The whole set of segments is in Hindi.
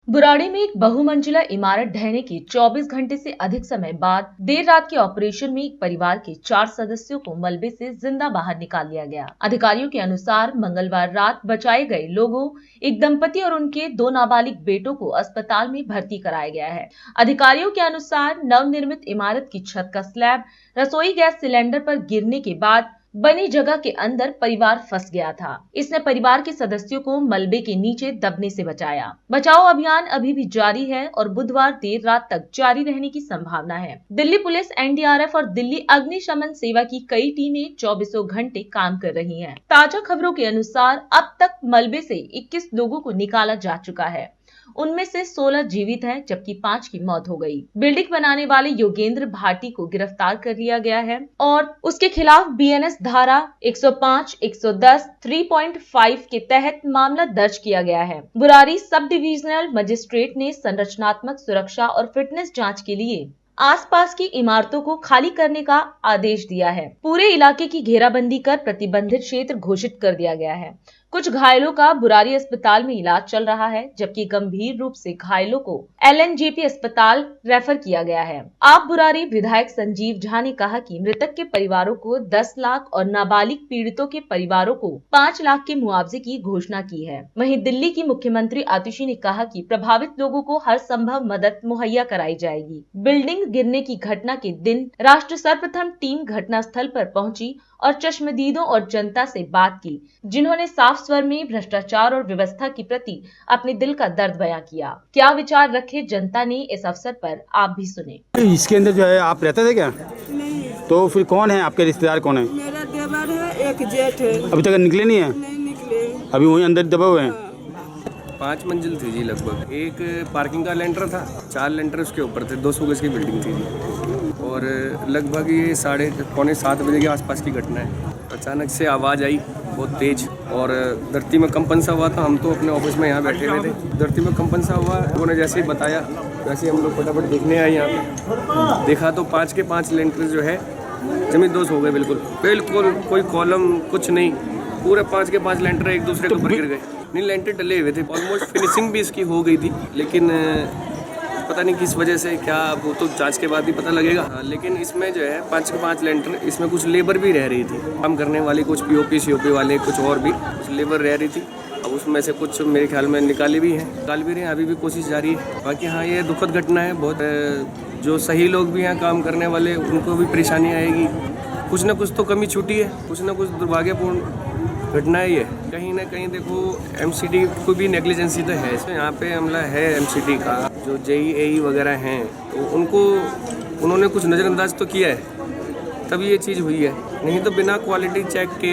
बुराड़ी में एक बहुमंजिला इमारत ढहने के 24 घंटे से अधिक समय बाद देर रात के ऑपरेशन में एक परिवार के 4 सदस्यों को मलबे से जिंदा बाहर निकाल लिया गया। अधिकारियों के अनुसार मंगलवार रात बचाए गए लोगों, एक दंपति और उनके 2 नाबालिग बेटों को अस्पताल में भर्ती कराया गया है। अधिकारियों के अनुसार नवनिर्मित इमारत की छत का स्लैब रसोई गैस सिलेंडर पर गिरने के बाद बनी जगह के अंदर परिवार फंस गया था। इसने परिवार के सदस्यों को मलबे के नीचे दबने से बचाया। बचाव अभियान अभी भी जारी है और बुधवार देर रात तक जारी रहने की संभावना है। दिल्ली पुलिस, एनडीआरएफ और दिल्ली अग्निशमन सेवा की कई टीमें 24 घंटे काम कर रही हैं। ताजा खबरों के अनुसार अब तक मलबे से 21 लोगों को निकाला जा चुका है। उनमें से 16 जीवित हैं, जबकि 5 की मौत हो गई। बिल्डिंग बनाने वाले योगेंद्र भाटी को गिरफ्तार कर लिया गया है और उसके खिलाफ बीएनएस धारा 105, 110, 3.5 के तहत मामला दर्ज किया गया है। बुराड़ी सब डिविजनल मजिस्ट्रेट ने संरचनात्मक सुरक्षा और फिटनेस जांच के लिए आसपास की इमारतों को खाली करने का आदेश दिया है। पूरे इलाके की घेराबंदी कर प्रतिबंधित क्षेत्र घोषित कर दिया गया है। कुछ घायलों का बुराड़ी अस्पताल में इलाज चल रहा है, जबकि गंभीर रूप से घायलों को एलएनजेपी अस्पताल रेफर किया गया है। आप बुराड़ी विधायक संजीव झा ने कहा कि मृतक के परिवारों को 10 लाख और नाबालिग पीड़ितों के परिवारों को 5 लाख के मुआवजे की घोषणा की है। वहीं दिल्ली की मुख्यमंत्री आतिशी ने कहा कि प्रभावित लोगों को हर संभव मदद मुहैया कराई जाएगी। बिल्डिंग गिरने की घटना के दिन राष्ट्र सर्वप्रथम टीम घटना स्थल पर पहुंची और चश्मदीदों और जनता से बात की, जिन्होंने साफ स्वर में भ्रष्टाचार और व्यवस्था के प्रति अपने दिल का दर्द बयां किया। क्या विचार रखे जनता ने इस अवसर पर, आप भी सुने। इसके अंदर जो है आप रहते थे क्या? नहीं। तो फिर कौन है आपके रिश्तेदार, कौन है? मेरा देवर है, एक जेठ है। अभी तक निकले नहीं है? नहीं निकले। अभी वहीं अंदर दबे हुए हैं। 5 मंजिल थी जी लगभग। एक पार्किंग का लेंटर था, 4 लेंटर उसके ऊपर थे। 200 गज की बिल्डिंग थी और लगभग ये 6:45-7 बजे के आसपास की घटना है। अचानक से आवाज़ आई बहुत तेज और धरती में कंपन सा हुआ था। हम तो अपने ऑफिस में यहाँ बैठे हुए थे। धरती में कंपन सा हुआ, उन्होंने जैसे ही बताया वैसे ही हम लोग फटाफट देखने आए। यहाँ पे देखा तो 5 के 5 लेंटर जो है जमीन दोष हो गए। बिल्कुल कोई कॉलम कुछ नहीं, पूरे 5 के 5 लेंटर एक दूसरे के ऊपर गिर गए। नहीं, लेंटर डले हुए थे, ऑलमोस्ट फिनिशिंग भी इसकी हो गई थी, लेकिन पता नहीं किस वजह से, क्या वो तो जांच के बाद ही पता लगेगा। लेकिन इसमें जो है 5 के 5 लेंटर, इसमें कुछ लेबर भी रह रही थी, काम करने वाली, कुछ पीओपी सीओपी वाले, कुछ और भी कुछ लेबर रह रही थी। अब उसमें से कुछ मेरे ख्याल में निकाले भी हैं, निकाल भी रहे हैं, अभी भी कोशिश जारी है। बाकी हाँ, ये दुखद घटना है बहुत। जो सही लोग भी हैं काम करने वाले, उनको भी परेशानी आएगी। कुछ ना कुछ तो कमी छूटी है, कुछ ना कुछ दुर्भाग्यपूर्ण घटना ही है। कहीं ना कहीं देखो एमसीडी को भी नेग्लिजेंसी तो है इसमें। यहाँ पे हमला है एमसीडी का, जो जेईई वगैरह हैं, तो उन्होंने कुछ नज़रअंदाज तो किया है, तभी ये चीज़ हुई है। नहीं तो बिना क्वालिटी चेक के,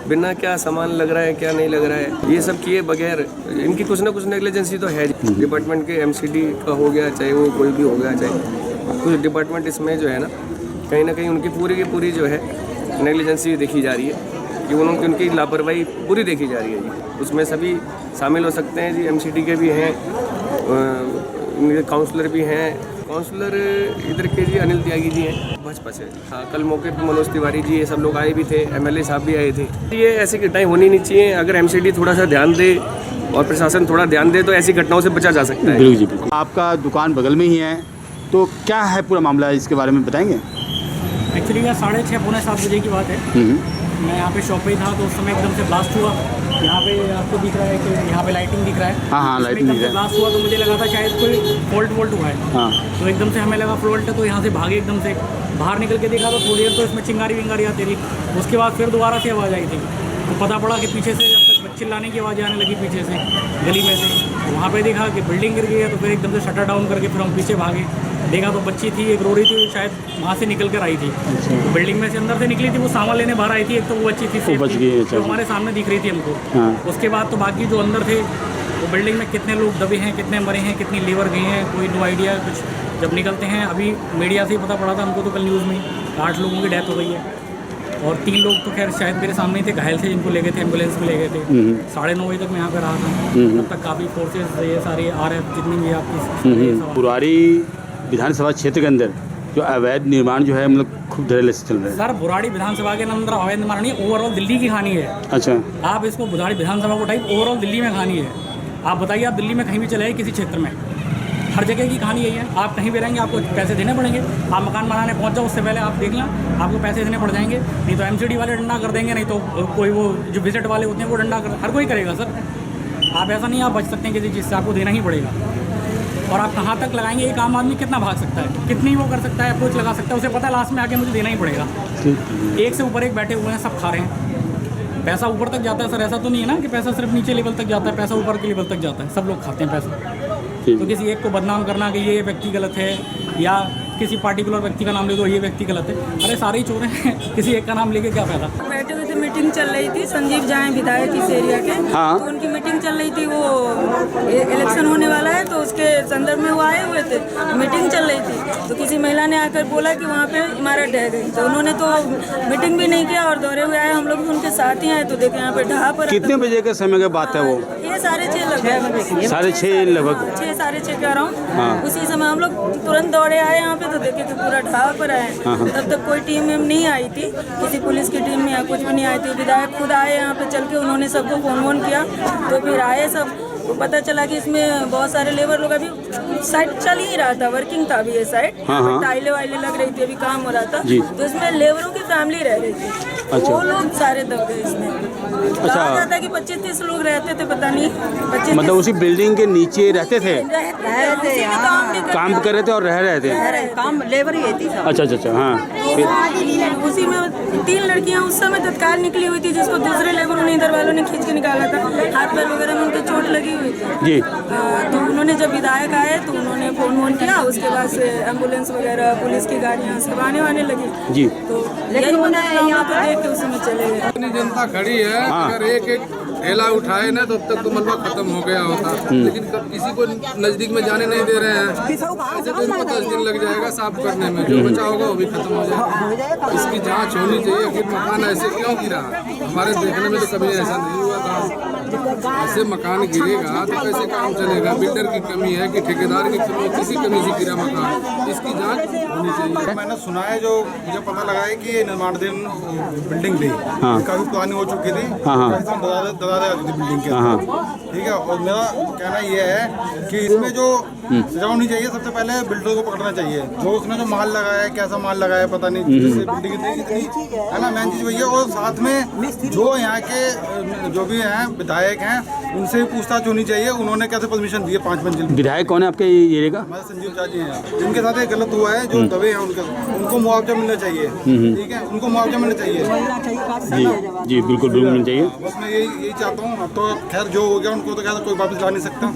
बिना क्या सामान लग रहा है क्या नहीं लग रहा है, ये सब किए बगैर इनकी कुछ ना कुछ नेग्लिजेंसी तो है। डिपार्टमेंट के एमसीडी का हो गया, चाहे वो कोई भी हो गया, चाहे कुछ डिपार्टमेंट इसमें जो है ना कहीं उनकी पूरी की पूरी जो है नेग्लिजेंसी देखी जा रही है कि उनकी लापरवाही पूरी देखी जा रही है जी। उसमें सभी शामिल हो सकते हैं जी। एमसीडी के भी हैं, काउंसलर भी हैं। काउंसलर इधर के जी अनिल त्यागी जी हैं भाजपा से। हाँ, कल मौके पर मनोज तिवारी जी, ये सब लोग आए भी थे, एमएलए साहब भी आए थे। ये ऐसी घटनाएं होनी नहीं चाहिए। अगर एमसीडी थोड़ा सा ध्यान दे और प्रशासन थोड़ा ध्यान दे तो ऐसी घटनाओं से बचा जा सकता है। बिल्कुल जी, बिल्कुल। आपका दुकान बगल में ही है, तो क्या है पूरा मामला, इसके बारे में बताएंगे? एक्चुअली यह 6:30 पौने 7 बजे की बात है। मैं यहाँ पे शॉप पे था, तो उस समय एकदम से ब्लास्ट हुआ। यहाँ पे आपको दिख रहा है कि यहाँ पे लाइटिंग दिख रहा है। हाँ, लाइटिंग दिख रहा है। ब्लास्ट हुआ तो मुझे लगा था शायद कोई फॉल्ट हुआ है। हाँ। तो एकदम से हमें लगा फॉल्ट है, तो यहाँ से भागे। एकदम से बाहर निकल के देखा तो थोड़ी देर तो इसमें चिंगारी आती रही। उसके बाद फिर दोबारा से आवाज़ आई थी, तो पता पड़ा कि पीछे से जब तक चिल्लाने की आवाज़ आने लगी पीछे से, गली में से। वहाँ पे देखा कि बिल्डिंग गिर गई है, तो फिर एकदम से शटर डाउन करके फिर हम पीछे भागे। देखा तो बच्ची थी, एक रो रही थी, शायद वहाँ से निकल कर आई थी। तो बिल्डिंग में से अंदर से निकली थी, वो सामान लेने बाहर आई थी। एक तो वो बच्ची थी, तो हमारे सामने दिख रही थी हमको। हाँ। उसके बाद तो बाकी जो अंदर थे, वो बिल्डिंग में कितने लोग दबे हैं, कितने मरे हैं, कितनी लेबर गई हैं, कोई नो आइडिया कुछ। जब निकलते हैं, अभी मीडिया से ही पता पड़ा था हमको तो कल न्यूज़ में 8 लोगों की डेथ हो गई है और 3 लोग तो खैर शायद मेरे सामने ही थे, घायल थे, जिनको ले गए थे, एम्बुलेंस में ले गए थे। 9:30 बजे तक मैं यहाँ पे रहा था। तब तक काफ़ी फोर्सेस, ये सारे RF जितनी भी आपकी बुराड़ी विधानसभा क्षेत्र के अंदर जो अवैध निर्माण जो है मतलब खूब धड़ल्ले से चल रहा है। सर, बुराड़ी विधानसभा के अंदर अवैध निर्माण नहीं, ओवरऑल दिल्ली की कहानी है। अच्छा। आप इसको बुराड़ी विधानसभा को टाइप ओवरऑल दिल्ली में कहानी है। आप बताइए, आप दिल्ली में कहीं भी चले जाइए किसी क्षेत्र में, हर जगह की कहानी यही है। आप कहीं भी रहेंगे आपको पैसे देने पड़ेंगे। आप मकान बनाने पहुंच जाओ उससे पहले आप देख लें, आपको पैसे देने पड़ जाएंगे। नहीं तो एमसीडी वाले डंडा कर देंगे, नहीं तो कोई वो जो विजिट वाले होते हैं वो डंडा कर, हर कोई करेगा सर। आप ऐसा नहीं आप बच सकते हैं किसी चीज़ से, आपको देना ही पड़ेगा। और आप कहाँ तक लगाएंगे? एक आम आदमी कितना भाग सकता है, कितनी वो कर सकता है, अप्रोच लगा सकता है, उसे पता है लास्ट में आके मुझे देना ही पड़ेगा। एक से ऊपर एक बैठे हुए हैं, सब खा रहे हैं, पैसा ऊपर तक जाता है सर। ऐसा तो नहीं है ना कि पैसा सिर्फ नीचे लेवल तक जाता है, पैसा ऊपर के लेवल तक जाता है, सब लोग खाते हैं पैसा। तो किसी एक को बदनाम करना कि ये व्यक्ति गलत है या किसी पार्टिकुलर व्यक्ति का नाम ले दो ये व्यक्ति गलत है, अरे सारे ही चोर हैं। किसी एक का नाम लेके क्या फायदा। बैठे हुए थे, मीटिंग चल रही थी, संजीव जाए विधायक इस एरिया के। हाँ। तो उनकी मीटिंग चल रही थी, वो इलेक्शन होने वाला है तो उसके संदर्भ में वो आए हुए थे, मीटिंग चल रही थी। तो किसी महिला ने आकर बोला कि वहाँ पे इमारत ढह गई, तो उन्होंने तो मीटिंग भी नहीं किया और दौरे हुए आए, हम लोग भी उनके साथ ही आए तो देखे यहाँ पे ढहा पर। कितने बजे के समय की बात है वो? ये 6:30 लगभग, 6:30 लगभग, 6-6:30 कह रहा हूँ। उसी समय हम लोग तुरंत दौड़े आए यहाँ पे तो देखे तो पूरा ढहा पर आए। तब तक कोई टीम नहीं आई थी, किसी पुलिस की टीम या कुछ भी नहीं आई थी। विधायक खुद आए यहाँ पे चल के, उन्होंने सबको फोन किया तो फिर आए सब। तो पता चला कि इसमें बहुत सारे लेबर लोग, अभी साइट चल ही रहा था, वर्किंग था अभी ये साइट, टाइलें वाइलें लग रही थी, अभी काम हो रहा था। तो इसमें लेबरों की फैमिली रह रही थी। अच्छा। वो लोग सारे दब गए इसमें। कहा जाता है कि 25-30 लोग रहते थे, पता नहीं 25। मतलब उसी बिल्डिंग के नीचे रहते थे, काम कर रहे थे और रह रहे थे, काम लेबर ही थी। अच्छा अच्छा अच्छा। हाँ, उसी में 3 लड़कियां उस समय तत्काल निकली हुई थी, जिसको दूसरे लेबरों ने इधर वालों ने खींच के निकाला था, हाथ पैर वगैरह में उनके चोट लगी हुई थी जी। तो उन्होंने जब विधायक आए तो उन्होंने फोन किया, उसके बाद से एम्बुलेंस वगैरह पुलिस की गाड़ियाँ सब आने लगी जी। तो यही बनाया तो देख के उसी में चले गए। इतनी जनता खड़ी है, अगर एक ठेला उठाए ना तो अब तक तो मलबा खत्म हो गया होता, लेकिन किसी को नजदीक में जाने नहीं दे रहे हैं। ऐसे तो इनको 10 दिन लग जाएगा साफ करने में, जो बचा होगा वो भी खत्म हो जाएगा। इसकी जांच होनी चाहिए कि मकान ऐसे क्यों गिरा। हमारे देखने में तो कभी ऐसा नहीं हुआ था। ऐसे मकान गिरेगा तो कैसे काम चलेगा? बिल्डर की कमी है कि ठेकेदार की कमी, किसी कमी से गिरा मकान, इसकी जांच होनी चाहिए। मैंने सुना है, जो मुझे पता लगा है कि ये निर्माणाधीन बिल्डिंग थी, काफी पुरानी हो चुकी थी, दरारें आती थी बिल्डिंग के, ठीक है। और मेरा कहना ये है कि इसमें जो सजा होनी चाहिए, सबसे पहले बिल्डर को पकड़ना चाहिए, जो उसने जो माल लगाया है, कैसा माल लगाया है पता नहीं, जैसे बिल्डिंग इतनी है ना, मेन चीज वही है। और साथ में जो यहाँ के जो भी हैं विधायक हैं, उनसे भी पूछताछ होनी चाहिए, उन्होंने कैसे परमिशन दी है 5 मंजिल। विधायक कौन है आपके एरिया का? हमारे संजीव चा जी हैं, जिनके साथ ये गलत हुआ है, जो दबे हैं उनको मुआवजा मिलना चाहिए, ठीक है, उनको मुआवजा मिलना चाहिए। जी जी, बिल्कुल बिल्कुल मिलना चाहिए। बस मैं यही चाहता हूँ। अब तो खैर जो हो गया, उनको तो खैर कोई वापस ला नहीं सकता।